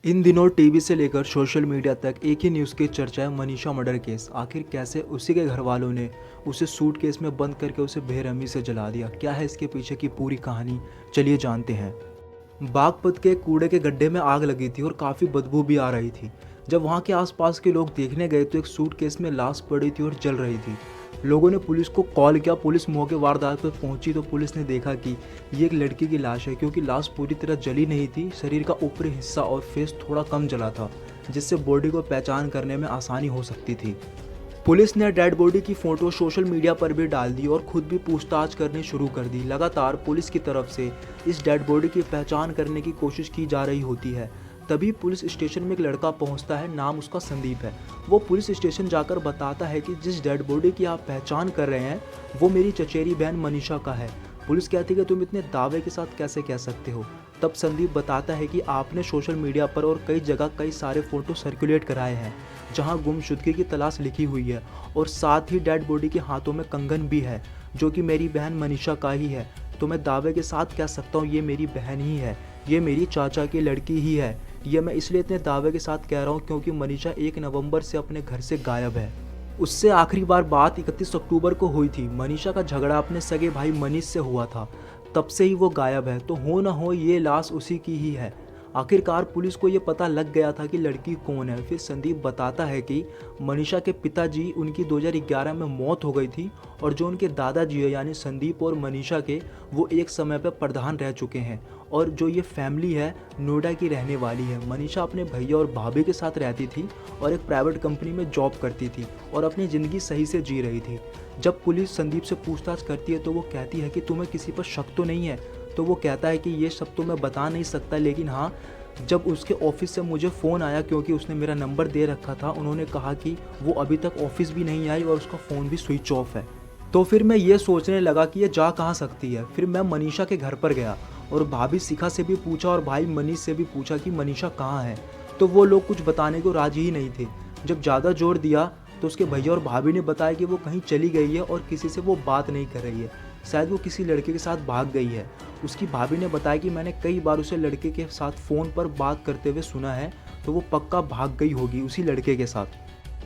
इन दिनों टीवी से लेकर सोशल मीडिया तक एक ही न्यूज़ की चर्चा है, मनीषा मर्डर केस। आखिर कैसे उसी के घर वालों ने उसे सूटकेस में बंद करके उसे बेरहमी से जला दिया, क्या है इसके पीछे की पूरी कहानी, चलिए जानते हैं। बागपत के कूड़े के गड्ढे में आग लगी थी और काफ़ी बदबू भी आ रही थी। जब वहाँ के आसपास के लोग देखने गए तो एक सूटकेस में लाश पड़ी थी और जल रही थी। लोगों ने पुलिस को कॉल किया, पुलिस मौके वारदात पर पहुंची तो पुलिस ने देखा कि ये एक लड़की की लाश है, क्योंकि लाश पूरी तरह जली नहीं थी। शरीर का ऊपरी हिस्सा और फेस थोड़ा कम जला था, जिससे बॉडी को पहचान करने में आसानी हो सकती थी। पुलिस ने डेड बॉडी की फोटो सोशल मीडिया पर भी डाल दी और खुद भी पूछताछ करनी शुरू कर दी। लगातार पुलिस की तरफ से इस डेड बॉडी की पहचान करने की कोशिश की जा रही होती है। तभी पुलिस स्टेशन में एक लड़का पहुंचता है, नाम उसका संदीप है। वो पुलिस स्टेशन जाकर बताता है कि जिस डेड बॉडी की आप पहचान कर रहे हैं वो मेरी चचेरी बहन मनीषा का है। पुलिस कहती है कि तुम इतने दावे के साथ कैसे कह सकते हो। तब संदीप बताता है कि आपने सोशल मीडिया पर और कई जगह कई सारे फोटो सर्कुलेट कराए हैं जहां गुमशुदगी की तलाश लिखी हुई है, और साथ ही डेड बॉडी के हाथों में कंगन भी है जो कि मेरी बहन मनीषा का ही है। तो मैं दावे के साथ कह सकता हूँ ये मेरी बहन ही है, ये मेरी चाचा की लड़की ही है। ये मैं इसलिए इतने दावे के साथ कह रहा हूँ क्योंकि मनीषा 1 नवंबर से अपने घर से गायब है। उससे आखिरी बार बात 31 अक्टूबर को हुई थी। मनीषा का झगड़ा अपने सगे भाई मनीष से हुआ था, तब से ही वो गायब है। तो हो ना हो ये लाश उसी की ही है। आखिरकार पुलिस को ये पता लग गया था कि लड़की कौन है। फिर संदीप बताता है कि मनीषा के पिताजी उनकी 2011 में मौत हो गई थी, और जो उनके दादाजी है यानी संदीप और मनीषा के, वो एक समय पर प्रधान रह चुके हैं। और जो ये फैमिली है नोएडा की रहने वाली है। मनीषा अपने भैया और भाभी के साथ रहती थी और एक प्राइवेट कंपनी में जॉब करती थी और अपनी ज़िंदगी सही से जी रही थी। जब पुलिस संदीप से पूछताछ करती है तो वो कहती है कि तुम्हें किसी पर शक तो नहीं है। तो वो कहता है कि ये सब तो मैं बता नहीं सकता, लेकिन हाँ, जब उसके ऑफिस से मुझे फ़ोन आया, क्योंकि उसने मेरा नंबर दे रखा था, उन्होंने कहा कि वो अभी तक ऑफिस भी नहीं आई और उसका फ़ोन भी स्विच ऑफ है। तो फिर मैं ये सोचने लगा कि ये जा कहाँ सकती है। फिर मैं मनीषा के घर पर गया और भाभी शिखा से भी पूछा और भाई मनीष से भी पूछा कि मनीषा कहाँ है। तो वो लोग कुछ बताने को राजी ही नहीं थे। जब ज़्यादा जोर दिया तो उसके भैया और भाभी ने बताया कि वो कहीं चली गई है और किसी से वो बात नहीं कर रही है, शायद वो किसी लड़के के साथ भाग गई है। उसकी भाभी ने बताया कि मैंने कई बार उसे लड़के के साथ फ़ोन पर बात करते हुए सुना है, तो वो पक्का भाग गई होगी उसी लड़के के साथ।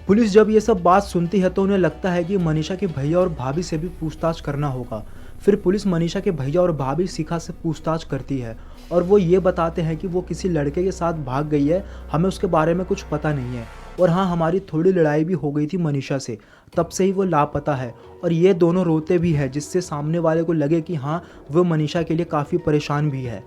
पुलिस जब ये सब बात सुनती है तो उन्हें लगता है कि मनीषा के भैया और भाभी से भी पूछताछ करना होगा। फिर पुलिस मनीषा के भैया और भाभी शिखा से पूछताछ करती है और वो ये बताते हैं कि वो किसी लड़के के साथ भाग गई है, हमें उसके बारे में कुछ पता नहीं है। और हाँ, हमारी थोड़ी लड़ाई भी हो गई थी मनीषा से, तब से ही वो लापता है। और ये दोनों रोते भी है, जिससे सामने वाले को लगे कि हाँ, वो मनीषा के लिए काफ़ी परेशान भी है।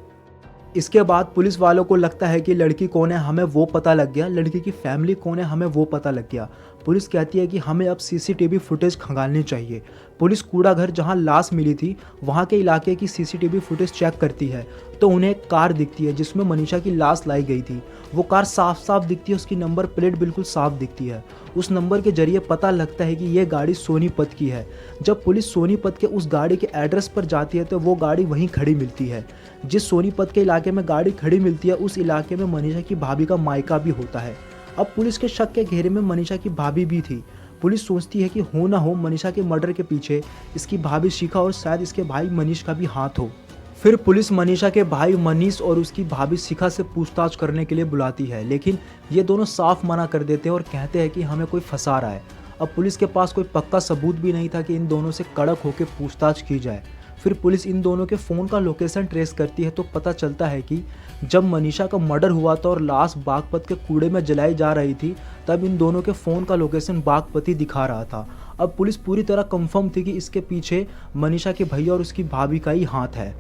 इसके बाद पुलिस वालों को लगता है कि लड़की कौन है हमें वो पता लग गया, लड़की की फैमिली कौन है हमें वो पता लग गया। पुलिस कहती है कि हमें अब सीसीटीवी फुटेज खंगालनी चाहिए। पुलिस कूड़ा घर जहां लाश मिली थी वहां के इलाके की सीसीटीवी फुटेज चेक करती है तो उन्हें एक कार दिखती है जिसमें मनीषा की लाश लाई गई थी। वो कार साफ साफ दिखती है, उसकी नंबर प्लेट बिल्कुल साफ दिखती है। उस नंबर के जरिए पता लगता है कि ये गाड़ी सोनीपत की है। जब पुलिस सोनीपत के उस गाड़ी के एड्रेस पर जाती है तो वो गाड़ी वहीं खड़ी मिलती है। जिस सोनीपत के इलाके में गाड़ी खड़ी मिलती है उस इलाके में मनीषा की भाभी का मायका भी होता है। अब पुलिस के शक के घेरे में मनीषा की भाभी भी थी। पुलिस सोचती है कि हो ना हो मनीषा के मर्डर के पीछे इसकी भाभी शिखा और शायद इसके भाई मनीष का भी हाथ हो। फिर पुलिस मनीषा के भाई मनीष और उसकी भाभी शिखा से पूछताछ करने के लिए बुलाती है, लेकिन ये दोनों साफ मना कर देते हैं और कहते हैं कि हमें कोई फंसा रहा है। अब पुलिस के पास कोई पक्का सबूत भी नहीं था कि इन दोनों से कड़क होकर पूछताछ की जाए। फिर पुलिस इन दोनों के फ़ोन का लोकेशन ट्रेस करती है तो पता चलता है कि जब मनीषा का मर्डर हुआ था और लाश बागपत के कूड़े में जलाई जा रही थी, तब इन दोनों के फ़ोन का लोकेशन बागपत ही दिखा रहा था। अब पुलिस पूरी तरह कंफर्म थी कि इसके पीछे मनीषा के भैया और उसकी भाभी का ही हाथ है।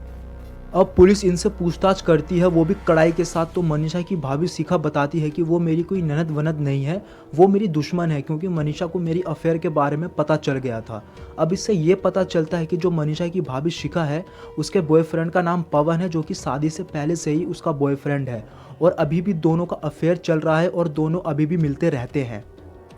अब पुलिस इनसे पूछताछ करती है, वो भी कड़ाई के साथ। तो मनीषा की भाभी शिखा बताती है कि वो मेरी कोई ननद वनद नहीं है, वो मेरी दुश्मन है, क्योंकि मनीषा को मेरी अफेयर के बारे में पता चल गया था। अब इससे ये पता चलता है कि जो मनीषा की भाभी शिखा है उसके बॉयफ्रेंड का नाम पवन है, जो कि शादी से पहले से ही उसका बॉयफ्रेंड है और अभी भी दोनों का अफेयर चल रहा है और दोनों अभी भी मिलते रहते हैं।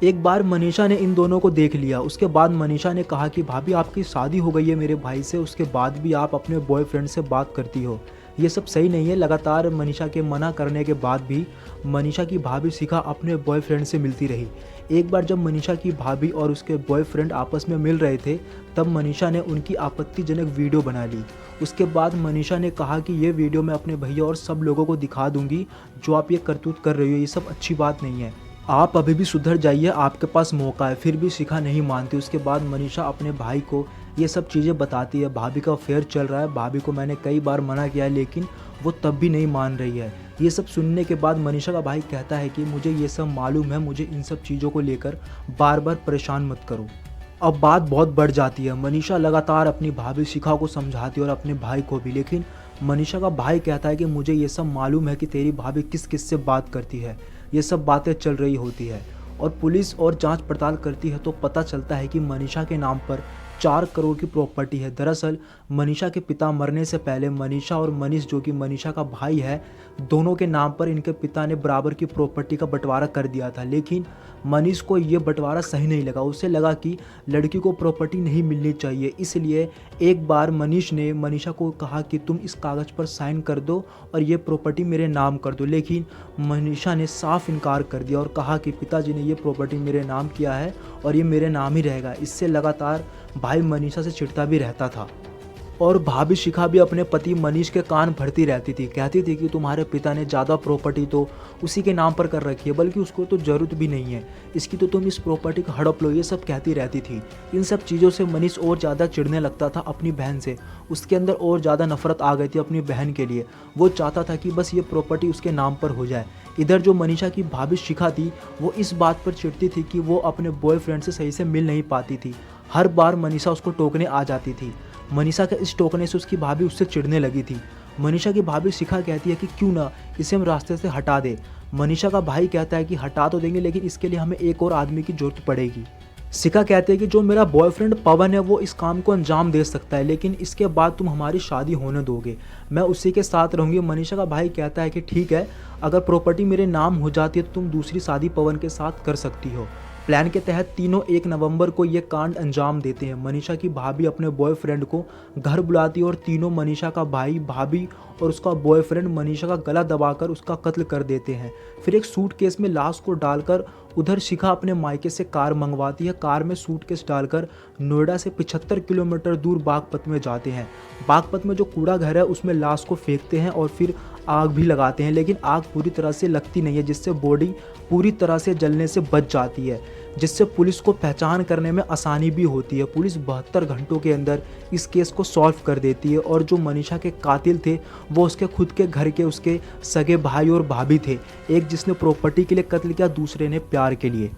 एक बार मनीषा ने इन दोनों को देख लिया। उसके बाद मनीषा ने कहा कि भाभी आपकी शादी हो गई है मेरे भाई से, उसके बाद भी आप अपने बॉयफ्रेंड से बात करती हो, ये सब सही नहीं है। लगातार मनीषा के मना करने के बाद भी मनीषा की भाभी शिखा अपने बॉयफ्रेंड से मिलती रही। एक बार जब मनीषा की भाभी और उसके बॉयफ्रेंड आपस में मिल रहे थे, तब मनीषा ने उनकी आपत्तिजनक वीडियो बना ली। उसके बाद मनीषा ने कहा कि ये वीडियो मैं अपने भैया और सब लोगों को दिखा दूंगी, जो आप ये करतूत कर रही हो, ये सब अच्छी बात नहीं है। आप अभी भी सुधर जाइए, आपके पास मौका है। फिर भी शिखा नहीं मानती। उसके बाद मनीषा अपने भाई को ये सब चीज़ें बताती है। भाभी का अफेयर चल रहा है, भाभी को मैंने कई बार मना किया है, लेकिन वो तब भी नहीं मान रही है। ये सब सुनने के बाद मनीषा का भाई कहता है कि मुझे ये सब मालूम है, मुझे इन सब चीज़ों को लेकर बार बार परेशान मत करो। अब बात बहुत बढ़ जाती है। मनीषा लगातार अपनी भाभी शिखा को समझाती है और अपने भाई को भी, लेकिन मनीषा का भाई कहता है कि मुझे ये सब मालूम है कि तेरी भाभी किस किस से बात करती है, ये सब बातें चल रही होती है। और पुलिस और जांच पड़ताल करती है तो पता चलता है कि मनीषा के नाम पर 4 करोड़ की प्रॉपर्टी है। दरअसल मनीषा के पिता मरने से पहले मनीषा और मनीष, जो कि मनीषा का भाई है, दोनों के नाम पर इनके पिता ने बराबर की प्रॉपर्टी का बंटवारा कर दिया था। लेकिन मनीष को ये बंटवारा सही नहीं लगा। उसे लगा कि लड़की को प्रॉपर्टी नहीं मिलनी चाहिए। इसलिए एक बार मनीष ने मनीषा को कहा कि तुम इस कागज़ पर साइन कर दो और ये प्रॉपर्टी मेरे नाम कर दो। लेकिन मनीषा ने साफ इनकार कर दिया और कहा कि पिताजी ने ये प्रॉपर्टी मेरे नाम किया है और ये मेरे नाम ही रहेगा। इससे लगातार भाई मनीषा से चिढ़ता भी रहता था। और भाभी शिखा भी अपने पति मनीष के कान भरती रहती थी। कहती थी कि तुम्हारे पिता ने ज़्यादा प्रॉपर्टी तो उसी के नाम पर कर रखी है, बल्कि उसको तो ज़रूरत भी नहीं है, इसकी तो तुम इस प्रॉपर्टी का हड़प लो। ये सब कहती रहती थी। इन सब चीज़ों से मनीष और ज़्यादा चिढ़ने लगता था अपनी बहन से। उसके अंदर और ज़्यादा नफरत आ गई थी अपनी बहन के लिए। वो चाहता था कि बस ये प्रॉपर्टी उसके नाम पर हो जाए। इधर जो मनीषा की भाभी शिखा थी, वो इस बात पर चिढ़ती थी कि वो अपने बॉयफ्रेंड से सही से मिल नहीं पाती थी। हर बार मनीषा उसको टोकने आ जाती थी। मनीषा के इस टोकने से उसकी भाभी उससे चिढ़ने लगी थी। मनीषा की भाभी शिखा कहती है कि क्यों ना इसे हम रास्ते से हटा दे। मनीषा का भाई कहता है कि हटा तो देंगे, लेकिन इसके लिए हमें एक और आदमी की जरूरत पड़ेगी। शिखा कहती है कि जो मेरा बॉयफ्रेंड पवन है वो इस काम को अंजाम दे सकता है, लेकिन इसके बाद तुम हमारी शादी होने दोगे, मैं उसी के साथ रहूँगी। मनीषा का भाई कहता है कि ठीक है, अगर प्रॉपर्टी मेरे नाम हो जाती है तो तुम दूसरी शादी पवन के साथ कर सकती हो। प्लान के तहत तीनों 1 नवंबर को ये कांड अंजाम देते हैं। मनीषा की भाभी अपने बॉयफ्रेंड को घर बुलाती है और तीनों, मनीषा का भाई, भाभी और उसका बॉयफ्रेंड, मनीषा का गला दबाकर उसका कत्ल कर देते हैं। फिर एक सूटकेस में लाश को डालकर उधर शिखा अपने मायके से कार मंगवाती है। कार में सूटकेस डालकर नोएडा से 75 किलोमीटर दूर बागपत में जाते हैं। बागपत में जो कूड़ा घर है उसमें लाश को फेंकते हैं और फिर आग भी लगाते हैं, लेकिन आग पूरी तरह से लगती नहीं है, जिससे बॉडी पूरी तरह से जलने से बच जाती है, जिससे पुलिस को पहचान करने में आसानी भी होती है। पुलिस 72 घंटों के अंदर इस केस को सॉल्व कर देती है और जो मनीषा के कातिल थे वो उसके खुद के घर के उसके सगे भाई और भाभी थे। एक जिसने प्रॉपर्टी के लिए कत्ल किया, दूसरे ने प्यार के लिए।